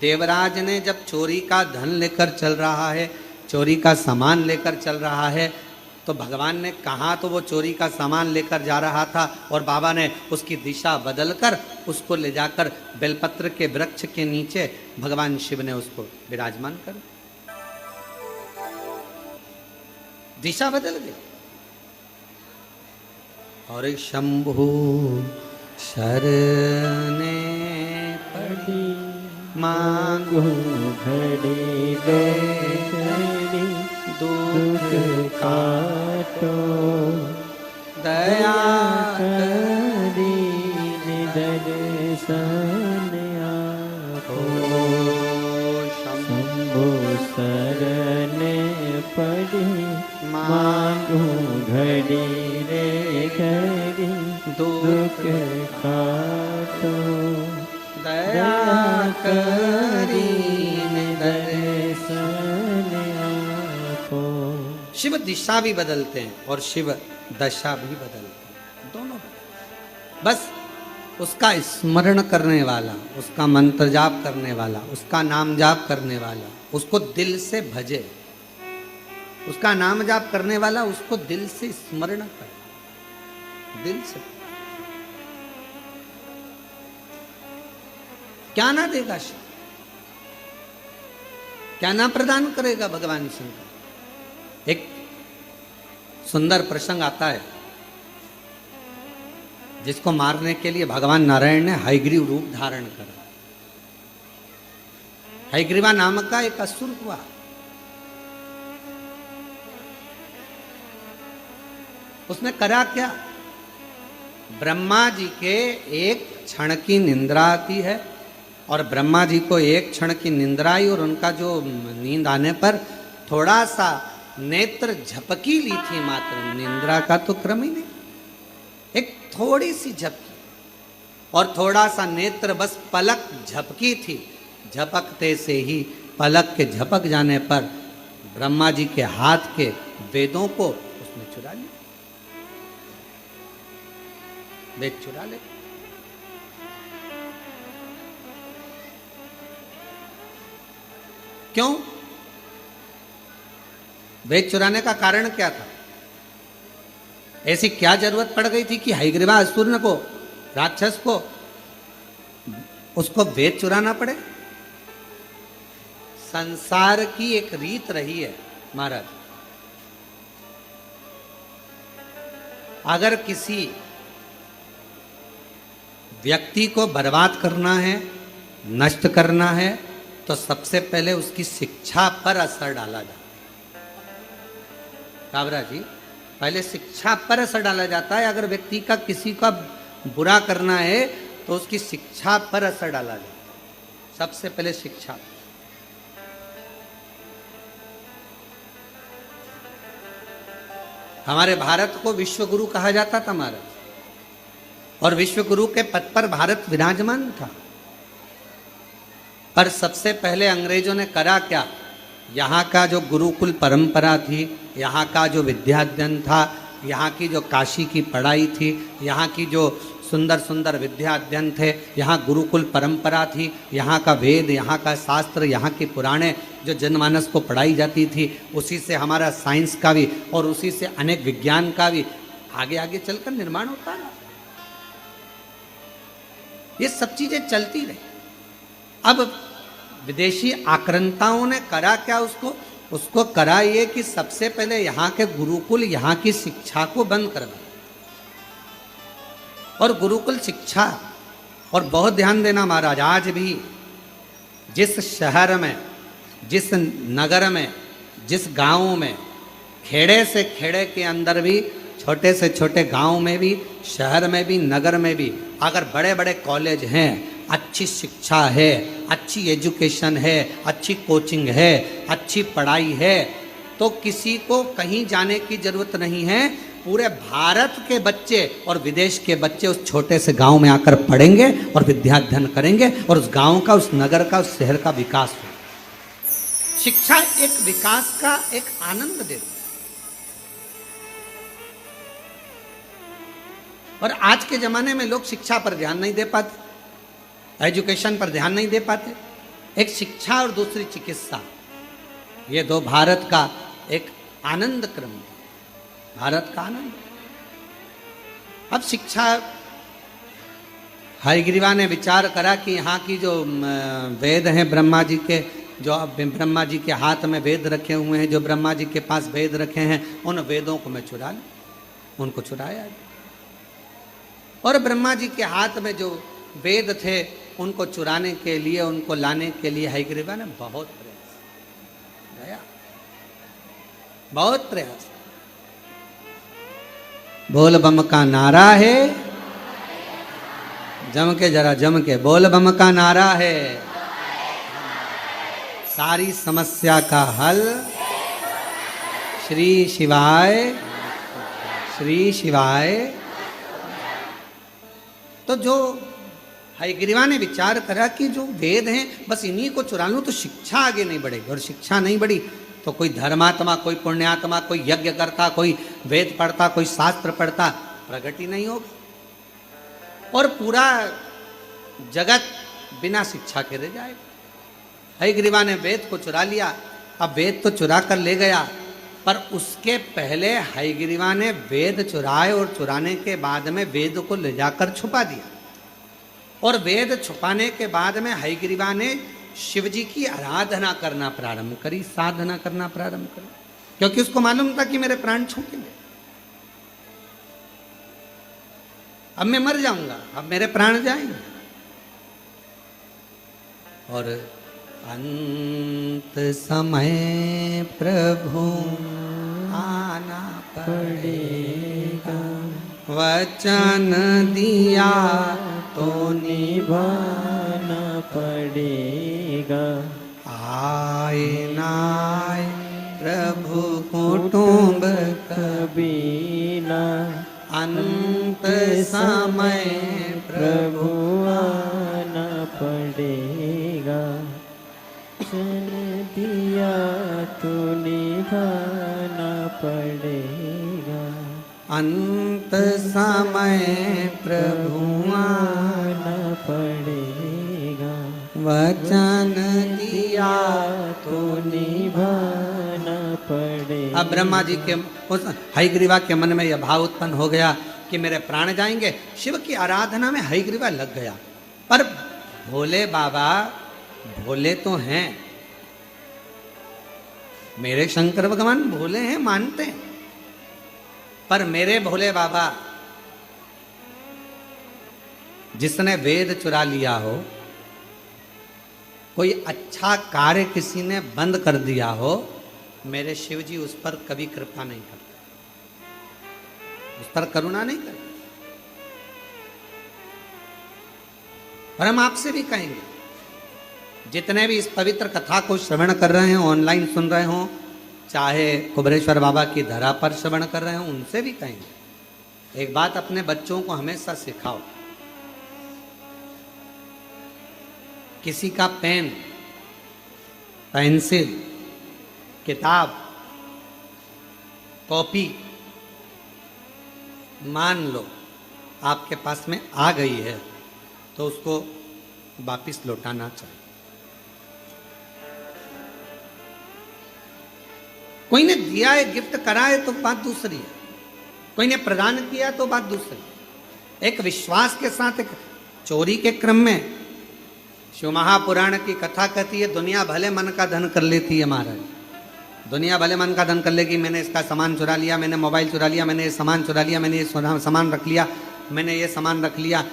देवराज ने जब चोरी का धन लेकर चल रहा है, चोरी का सामान लेकर चल रहा है, तो भगवान ने कहा तो वो चोरी का सामान लेकर जा रहा था और बाबा ने उसकी दिशा बदलकर उसको ले जाकर बेलपत्र के वृक्ष के नीचे भगवान शिव ने उसको विराजमान कर दिशा बदल गई। और शंभु शरणे पड़ी मांगो घड़ी दो घड़ी दुख काटो दया करी दर्शन आपो शंभु शरण पड़ी मांगो घड़ी रे घड़ी दुख काटो दया करी दर्शन आपो। शिव दिशा भी बदलते हैं और शिव दशा भी बदलते हैं, दोनों बस उसका स्मरण करने वाला, उसका मंत्र जाप करने वाला, उसका नाम जाप करने वाला उसको दिल से भजे, उसका नाम जाप करने वाला उसको दिल से स्मरण करे, दिल से। क्या ना देगा शिव, क्या ना प्रदान करेगा भगवान शंकर। एक सुंदर प्रसंग आता है जिसको मारने के लिए भगवान नारायण ने हयग्रीव रूप धारण करा। हयग्रीवा नामक का एक असुर हुआ, उसने करा क्या, ब्रह्मा जी के एक क्षण की निंद्रा आती है और ब्रह्मा जी को एक क्षण की निंद्रा आई और उनका जो नींद आने पर थोड़ा सा नेत्र झपकी ली थी, मात्र निंद्रा का तो क्रम ही नहीं, एक थोड़ी सी झपकी और थोड़ा सा नेत्र बस पलक झपकी थी। झपकते से ही पलक के झपक जाने पर ब्रह्मा जी के हाथ के वेदों को उसने चुरा लिया, वेद चुरा ले। क्यों? वेद चुराने का कारण क्या था? ऐसी क्या जरूरत पड़ गई थी कि हयग्रीवा असुर को, राक्षस को, उसको वेद चुराना पड़े? संसार की एक रीत रही है महाराज, अगर किसी व्यक्ति को बर्बाद करना है, नष्ट करना है, तो सबसे पहले उसकी शिक्षा पर असर डाला जाता है। काबरा जी, पहले शिक्षा पर असर डाला जाता है। अगर व्यक्ति का किसी का बुरा करना है तो उसकी शिक्षा पर असर डाला जाता है, सबसे पहले शिक्षा। हमारे भारत को विश्व गुरु कहा जाता था महाराज, और विश्व गुरु के पद पर भारत विराजमान था। पर सबसे पहले अंग्रेजों ने करा क्या, यहाँ का जो गुरुकुल परंपरा थी, यहाँ का जो विद्याध्ययन था, यहाँ की जो काशी की पढ़ाई थी, यहाँ की जो सुंदर सुंदर विद्याध्ययन थे, यहाँ गुरुकुल परंपरा थी, यहाँ का वेद, यहाँ का शास्त्र, यहाँ की पुराणे जो जनमानस को पढ़ाई जाती थी, उसी से हमारा साइंस का भी और उसी से अनेक विज्ञान का भी आगे आगे चलकर निर्माण होता है। ये सब चीजें चलती रही। अब विदेशी आक्रांताओं ने करा क्या, उसको करा ये कि सबसे पहले यहाँ के गुरुकुल, यहाँ की शिक्षा को बंद करवा, और गुरुकुल शिक्षा। और बहुत ध्यान देना महाराज, आज भी जिस शहर में, जिस नगर में, जिस गांव में, खेड़े से खेड़े के अंदर भी, छोटे से छोटे गांव में भी, शहर में भी, नगर में भी अगर बड़े बड़े कॉलेज हैं, अच्छी शिक्षा है, अच्छी एजुकेशन है, अच्छी कोचिंग है, अच्छी पढ़ाई है, तो किसी को कहीं जाने की जरूरत नहीं है। पूरे भारत के बच्चे और विदेश के बच्चे उस छोटे से गांव में आकर पढ़ेंगे और विद्याध्ययन करेंगे, और उस गांव का, उस नगर का, उस शहर का विकास हो। शिक्षा एक विकास का एक आनंद देती है। और आज के जमाने में लोग शिक्षा पर ध्यान नहीं दे पाते, एजुकेशन पर ध्यान नहीं दे पाते, एक शिक्षा और दूसरी चिकित्सा, ये दो भारत का एक आनंद क्रम है, भारत का आनंद। अब शिक्षा, हयग्रीवा ने विचार करा कि यहाँ की जो वेद हैं ब्रह्मा जी के, जो अब ब्रह्मा जी के हाथ में वेद रखे हुए हैं, जो ब्रह्मा जी के पास वेद रखे हैं, उन वेदों को मैं चुरा लूं। उनको चुराया और ब्रह्मा जी के हाथ में जो वेद थे उनको चुराने के लिए, उनको लाने के लिए हयग्रीवा ने बहुत प्रयास किया, बहुत प्रयास। बोल बम का नारा है, जम के, जरा जम के बोल बम का नारा है, सारी समस्या का हल श्री शिवाय, श्री शिवाय। तो जो हयग्रीवा ने विचार करा कि जो वेद हैं बस इन्हीं को चुरा लूं तो शिक्षा आगे नहीं बढ़ेगी, और शिक्षा नहीं बढ़ी तो कोई धर्मात्मा, कोई पुण्यात्मा, कोई यज्ञ करता, कोई वेद पढ़ता, कोई शास्त्र पढ़ता प्रगति नहीं होगी, और पूरा जगत बिना शिक्षा के रह जाएगा। हयग्रीवा ने वेद को चुरा लिया। अब वेद तो चुरा कर ले गया, पर उसके पहले हयग्रीवा ने वेद चुराए, और चुराने के बाद में वेद को ले जाकर छुपा दिया। और वेद छुपाने के बाद में हयग्रीवा ने शिव जी की आराधना करना प्रारंभ करी, साधना करना प्रारंभ करी, क्योंकि उसको मालूम था कि मेरे प्राण छूटेंगे, अब मैं मर जाऊंगा, अब मेरे प्राण जाएंगे। और अंत समय प्रभु आना पड़ेगा, वचन दिया तो निभाना पड़ेगा। आए नाय प्रभु कुटुंब कभी ना अंत समय प्रभु आना पड़ेगा। वचन दिया तो निभाना पड़ेगा। अंत समय प्रभु आना पड़ेगा। वचन दिया तो निभाना पड़ेगा। अब ब्रह्मा जी के, उस हयग्रीवा के मन में यह भाव उत्पन्न हो गया कि मेरे प्राण जाएंगे। शिव की आराधना में हयग्रीवा लग गया, पर भोले बाबा भोले तो हैं, मेरे शंकर भगवान भोले हैं, मानते हैं, पर मेरे भोले बाबा जिसने वेद चुरा लिया हो, कोई अच्छा कार्य किसी ने बंद कर दिया हो, मेरे शिव जी उस पर कभी कृपा नहीं करते, उस पर करुणा नहीं करते। और हम आपसे भी कहेंगे, जितने भी इस पवित्र कथा को श्रवण कर रहे हैं, ऑनलाइन सुन रहे हो, चाहे कुबरेश्वर बाबा की धरा पर श्रवण कर रहे हो, उनसे भी कहेंगे, एक बात अपने बच्चों को हमेशा सिखाओ, किसी का पेन, पेंसिल, किताब, कॉपी मान लो आपके पास में आ गई है तो उसको वापिस लौटाना चाहिए। कोई ने दिया है, गिफ्ट करा है तो बात दूसरी है, कोई ने प्रदान किया तो बात दूसरी। एक विश्वास के साथ, एक चोरी के क्रम में शिव महापुराण की कथा कहती है, दुनिया भले मन का धन कर लेती है महाराज, दुनिया भले मन का धन कर लेगी, मैंने इसका सामान चुरा लिया, मैंने मोबाइल चुरा लिया, मैंने ये सामान चुरा लिया, मैंने ये सामान रख लिया, मैंने ये सामान रख लिया,